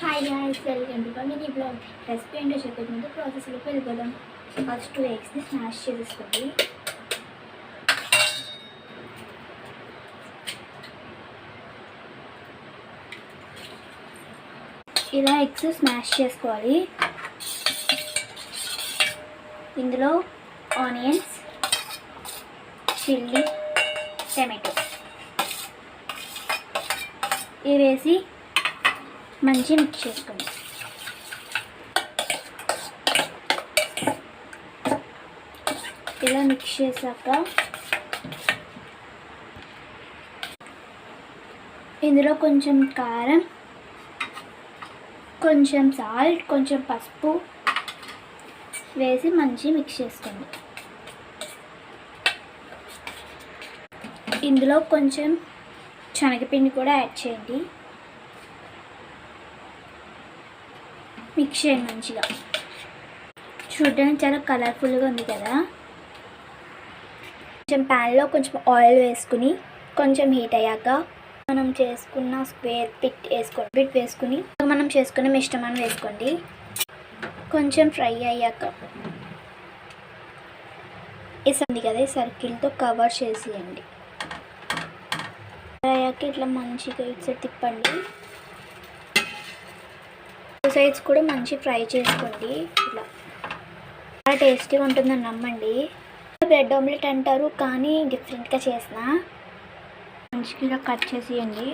Hi guys, welcome to mini blog. Recipe ఏంటో చెప్పే ముందు ప్రాసెస్లోకి వెళ్ళిపోదాం. ఫస్ట్ 2 ఎగ్స్ని స్మాష్ చేసేసుకోండి. ఇలా ఎగ్స్ స్మాష్ చేసుకోవాలి. ఇందులో ఆనియన్స్, చిల్లీ, టమాటో ఇవి వేసి మంచిగా మిక్స్ చేసుకోండి. ఇలా మిక్స్ చేశాక ఇందులో కొంచెం కారం, కొంచెం సాల్ట్, కొంచెం పసుపు వేసి మంచిగా మిక్స్ చేసుకోండి. ఇందులో కొంచెం శనగపిండి కూడా యాడ్ చేయండి. మిక్స్ చేయండి మంచిగా. చూడడానికి చాలా కలర్ఫుల్గా ఉంది కదా. కొంచెం ప్యాన్లో కొంచెం ఆయిల్ వేసుకుని కొంచెం హీట్ అయ్యాక మనం చేసుకున్న స్క్వేర్ పిట్ వేసుకుని మనం చేసుకున్న మిశ్రమాన్ని వేసుకోండి. కొంచెం ఫ్రై అయ్యాక వేసింది కదా, ఈ సర్కిల్తో కవర్ చేసేయండి. అయ్యాక ఇట్లా మంచిగా ఇటు సైడ్ తిప్పండి. సైడ్స్ కూడా మంచి ఫ్రై చేసుకోండి. ఇట్లా చాలా టేస్టీగా ఉంటుందని నమ్మండి. బ్రెడ్ ఆమ్లెట్ అంటారు, కానీ డిఫరెంట్గా చేసిన మంచిగా ఇలా కట్ చేసేయండి.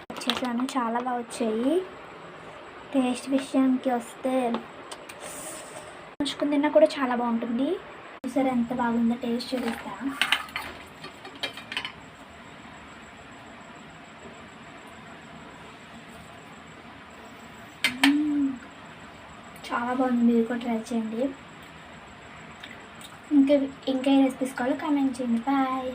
కట్ చేసాను, చాలా బాగా వచ్చాయి. టేస్ట్ విషయానికి వస్తే ఉంచుకుని తిన్నా కూడా చాలా బాగుంటుంది. సరే, ఎంత బాగుందో టేస్ట్ చూపిస్తా. చాలా బాగుంది, మీరు కూడా ట్రై చేయండి. ఇంకా ఏ రెసిపీస్ కావాలో కామెంట్ చేయండి. బాయ్.